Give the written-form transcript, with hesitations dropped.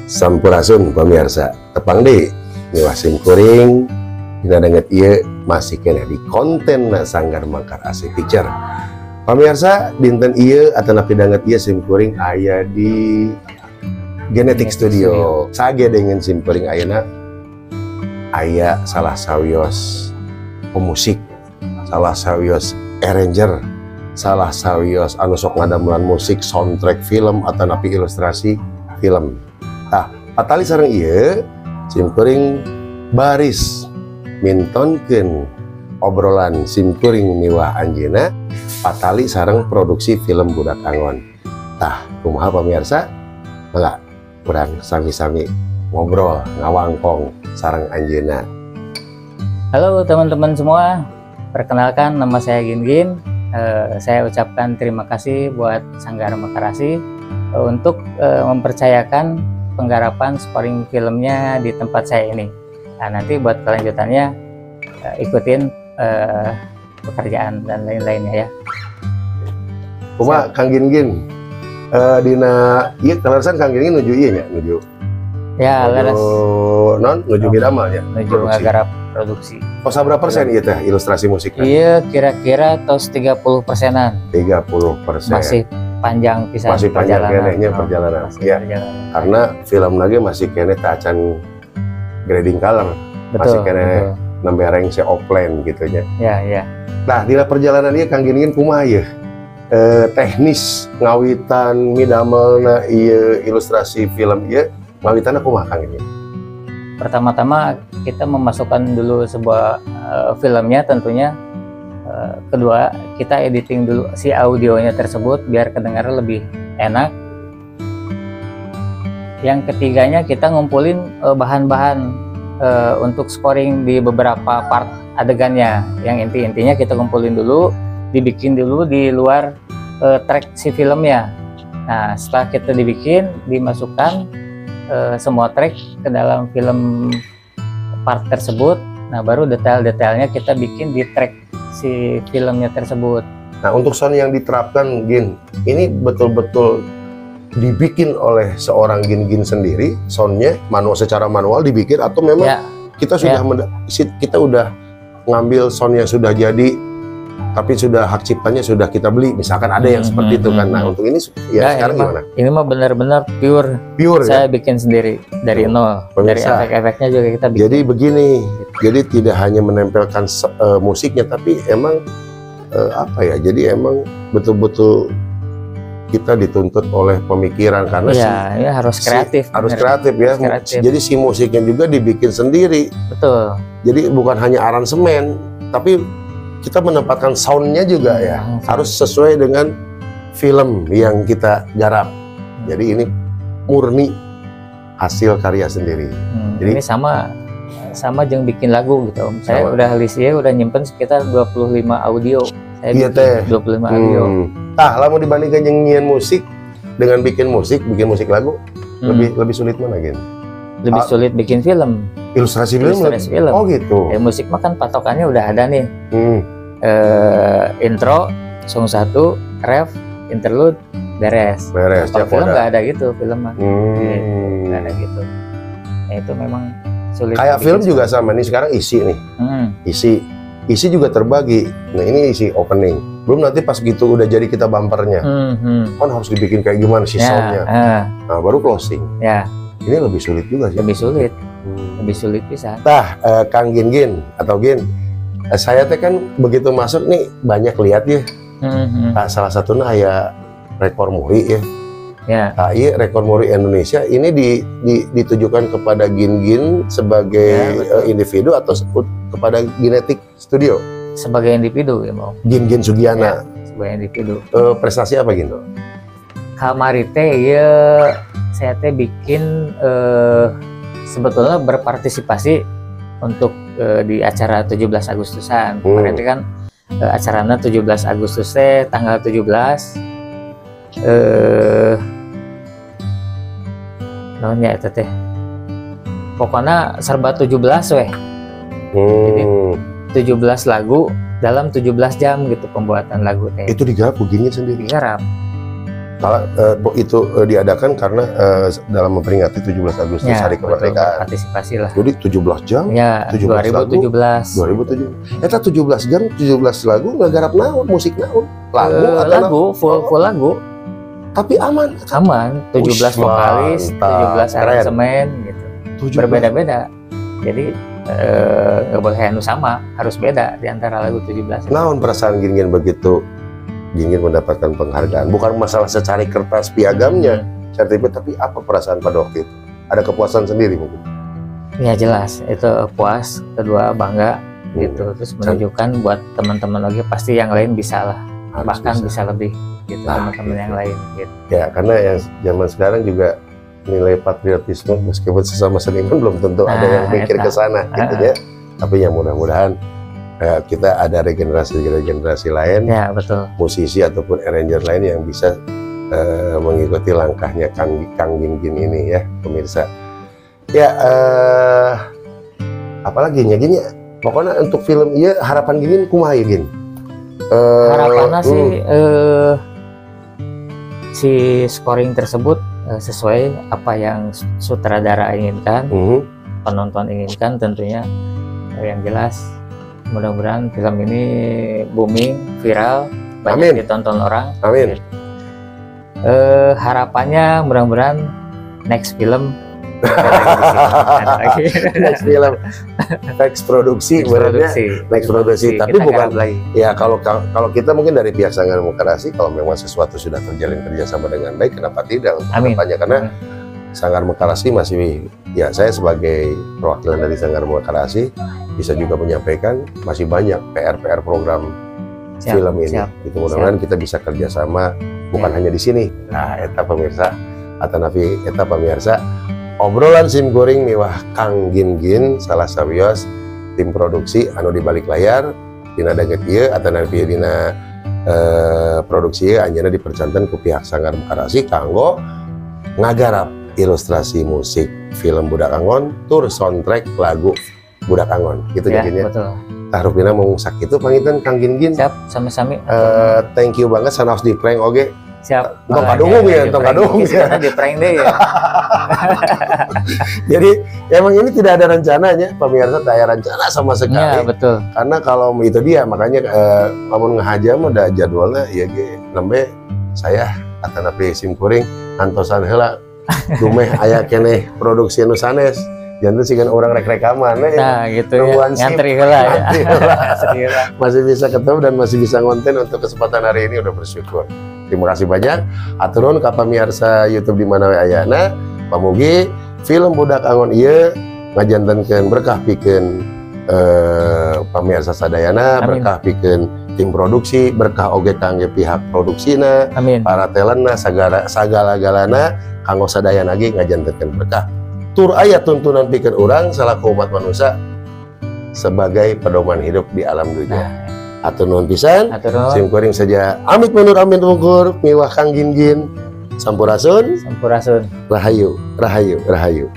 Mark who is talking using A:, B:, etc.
A: Sampurasun pemirsa, tepang deh nyewa simkuring dina denget ieu masih kena di konten Sanggar Mangkar AC Picture. Pemirsa, dinten ieu atanapi danget ieu simkuring aya di Genetik Studio. Sage dengan simkuring ayeuna aya salah sawios pemusik, salah sawios arranger, salah sawios anu sok ngadamelan musik, soundtrack film atanapi ilustrasi film. Tah, patali sareng ieu simkuring baris mintonkeun obrolan simkuring miwah anjeunna patali sareng produksi film Budak Angon. Tah, kumaha pamirsa? Mangga urang sami-sami ngobrol ngawangkong sareng anjeunna.
B: Halo teman-teman semua, perkenalkan nama saya Gin. Saya ucapkan terima kasih buat Sanggar Mangkar AC untuk mempercayakan penggarapan scoring filmnya di tempat saya ini. Nah, nanti buat kelanjutannya ikutin pekerjaan dan lain-lainnya ya.
A: Kuma Kang Gin dina ieu kalasan Kang Gin nuju ieu nya, nuju.
B: Ya, leres.
A: Nuju bidamal ya.
B: Nuju ngagarap produksi.
A: Oh, sabaraha persen ieu teh ilustrasi musiknya?
B: Iya, kira-kira tos 30%-an.
A: 30%.
B: Masih panjang pisan.
A: Masih panjang kenehnya perjalanan. Ya. Karena film lagi masih kene tacan grading color.
B: Betul,
A: masih kene nembereng se offline gitu nya.
B: Ya.
A: Nah, dina perjalanan ieu Kang Gin kumaha ieu? Teknis ngawitan midamelna ieu ilustrasi film ieu ngawitanna kumaha Kang Gin?
B: Pertama-tama kita memasukkan dulu sebuah filmnya tentunya. Kedua, kita editing dulu si audionya tersebut biar kedengaran lebih enak. Yang ketiganya kita ngumpulin bahan-bahan untuk scoring di beberapa part adegannya. Yang intinya kita kumpulin dulu, dibikin dulu di luar track si filmnya. Nah, setelah kita dibikin, dimasukkan semua track ke dalam film part tersebut. Nah, baru detail-detailnya kita bikin di track si filmnya tersebut.
A: Nah, untuk sound yang diterapkan Gin, ini betul-betul dibikin oleh seorang Gin sendiri, soundnya secara manual dibikin atau memang
B: ya,
A: kita sudah kita udah ngambil sound yang sudah jadi tapi sudah hak ciptanya sudah kita beli, misalkan ada yang seperti itu kan. Nah, untuk ini ya sekarang gimana?
B: Ini mah benar-benar pure
A: ya?
B: Saya bikin sendiri dari nol. Dari efek-efeknya juga kita bikin.
A: Jadi begini, jadi tidak hanya menempelkan musiknya, tapi emang apa ya? Jadi emang betul-betul kita dituntut oleh pemikiran karena
B: ya harus kreatif.
A: Harus kreatif ya. Kreatif. Jadi si musiknya juga dibikin sendiri.
B: Betul.
A: Jadi bukan hanya aransemen, tapi kita menempatkan soundnya juga ya harus sesuai dengan film yang kita garap. Jadi ini murni hasil karya sendiri.
B: Jadi ini sama jeung bikin lagu gitu. Saya udah list ya, udah nyimpen sekitar 25 audio. Saya bikin 25 audio.
A: Tah, lah mau dibandingkan yang nyian musik dengan bikin musik lagu, lebih sulit mana Gin?
B: Lebih sulit bikin film.
A: Ilustrasi film. Oh gitu.
B: Musik mah kan patokannya udah ada nih. Intro, song 1, ref, interlude, beres. Kalau film nggak ada gitu, film mah nggak ada gitu. Nah, itu memang sulit. Kayak
A: film juga sama nih, sekarang isi nih. Isi juga terbagi. Nah, ini isi opening. Belum nanti pas gitu udah jadi kita bumpernya. Kan harus dibikin kayak gimana sih soundnya. Nah, baru closing.
B: Ya.
A: Ini lebih sulit juga sih.
B: Lebih sulit bisa.
A: Tah, Kang Gin atau Gin, saya teh kan begitu masuk nih banyak lihat ya. Nah, salah satunya aya rekor muri ya. Nah, iya rekor muri Indonesia ini ditujukan kepada Gin sebagai individu atau kepada Genetik Studio?
B: Sebagai individu ya mau.
A: Gin Sugiana.
B: Sebagai individu.
A: Prestasi apa Gin?
B: Kamari teh ya saya teh bikin sebetulnya berpartisipasi untuk di acara 17 Agustusan. Kemarin kan acaranya 17 Agustus tanggal 17 namanya itu teh pokoknya serba 17 weh. Jadi 17 lagu dalam 17 jam gitu pembuatan lagu teh.
A: Itu digarap begini sendiri?
B: Digarap.
A: Kalau itu diadakan karena dalam memperingati 17 Agustus
B: Ya,
A: Hari
B: betul,
A: Kemerdekaan.
B: partisipasi lah.
A: Jadi 17 jam,
B: Ya,
A: 17 lagu,
B: 2017.
A: 2007. Eta 17 jam, 17 lagu ngagarap naon, musik naon, lagu atau
B: Lagu, full lagu,
A: tapi aman.
B: aman. 17
A: Ush,
B: vokalis,
A: mantap.
B: 17 aransemen, gitu.
A: 17.
B: Berbeda-beda. Jadi nggak boleh anu sama, harus beda di antara lagu 17.
A: Naon perasaan gini begitu ingin mendapatkan penghargaan, bukan masalah secari kertas piagamnya, sertifikat, tapi apa perasaan pada waktu itu? Ada kepuasan sendiri mungkin?
B: Ya jelas, itu puas, kedua bangga, gitu. Terus menunjukkan buat teman-teman lagi pasti yang lain bisa lah,
A: Harus
B: bahkan bisa lebih, gitu,
A: Nah,
B: teman-teman
A: gitu.
B: yang lain. Gitu.
A: Ya, karena yang zaman sekarang juga nilai patriotisme meskipun sesama seniman belum tentu ada yang mikir ke sana, gitu ya. Tapi ya mudah-mudahan kita ada regenerasi lain,
B: Ya betul.
A: musisi ataupun arranger lain yang bisa mengikuti langkahnya Kang Gin ini ya, pemirsa. Ya, apalagi nya gini, pokoknya untuk film iya harapan Gin kumaha Gin?
B: Harapannya sih si scoring tersebut sesuai apa yang sutradara inginkan, penonton inginkan tentunya. Yang jelas mudah-mudahan film ini booming, viral, banyak
A: Amin.
B: ditonton orang.
A: Amin.
B: Harapannya mudah-mudahan next film ada lagi.
A: Next film, next produksi, next produksi. Tapi
B: Kita
A: bukan
B: garap lagi.
A: ya kalau kita mungkin dari pihak Sanggar Demokrasi, kalau memang sesuatu sudah terjalin kerjasama dengan baik, kenapa tidak untuk
B: Amin.
A: kedepannya? Karena Sanggar Demokrasi masih, ya saya sebagai perwakilan dari Sanggar Demokrasi bisa juga menyampaikan masih banyak PR program
B: Siap,
A: film ini.
B: siap,
A: Itu mudah-mudahan kita bisa kerjasama bukan hanya di sini. Nah, eta pemirsa atau nafi eta pemirsa obrolan sim goreng miwah Kang Gin salah sawios tim produksi anu di balik layar dina daget ieu atau nafi dina produksi anjeunna dipercanten ku pihak Sanggar Demokrasi kanggo ngagarap ilustrasi musik film Budak Angon tur soundtrack lagu Budak Angon gitu
B: Ya,
A: jadinya.
B: betul.
A: Tahrupina mengungsak itu pangitan Kang Gin.
B: Siap, sami-sami.
A: Thank you banget sanaos di prank oge.
B: Siap.
A: Entong kadungum ya, entong kadungum ya.
B: Di prank deh ya.
A: Jadi emang ini tidak ada rencananya, pemirsa tak ada rencana sama sekali.
B: Ya, betul.
A: Karena kalau itu dia makanya lamun ngahajam ada jadwalnya ya ge nembe saya atana sim kuring antosan heula dumeh aya keneh produksi anu sanes. Jangan sih kan orang rek-rekaman ya.
B: Nah, gitu ya.
A: Nungguan sip.
B: Ngantri heula ya.
A: Ngantri heula.
B: Ngantri heula.
A: Masih bisa ketemu dan masih bisa ngonten untuk kesempatan hari ini, udah bersyukur. Terima kasih banyak. Aturun ka pamirsa YouTube di mana we ayana. Pamugi film Budak Angon ieu ngajantenkeun berkah pikeun pamirsa sadayana,
B: Amin.
A: berkah pikeun tim produksi, berkah oge kangge pihak produksina,
B: Amin.
A: para talentna sagala-galana kanggo sadayana ge ngajantenkeun berkah. Tur aya tuntunan pikeun urang salaku umat manusia sebagai pedoman hidup di alam dunia.
B: Nah,
A: Atur nuhun pisan.
B: atur nuhun.
A: Sim kuring saja. Amit mundur amin mungkur miwah Kang Gin. Sampurasun.
B: Sampurasun.
A: Rahayu, rahayu, rahayu.